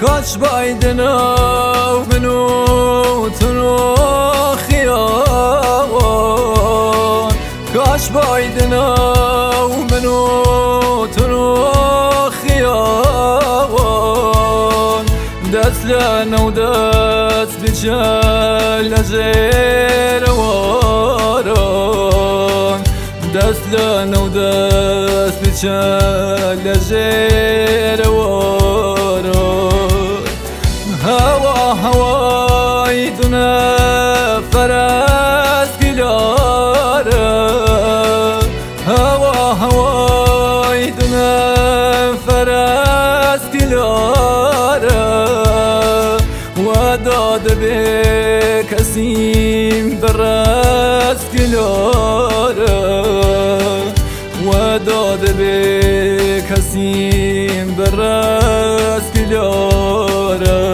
کاش بایدنا و منو تنو خیابان کاش بایدنا و منو تنو خیابان دست لنا و دست بجل نزیر واران دست لنا و دست بجل نزیر واران هوا هوای دونه فرس گلاره هوا هوای دونه فرس گلاره و داد به کسیم برس گلاره و داد به کسیم برس گلاره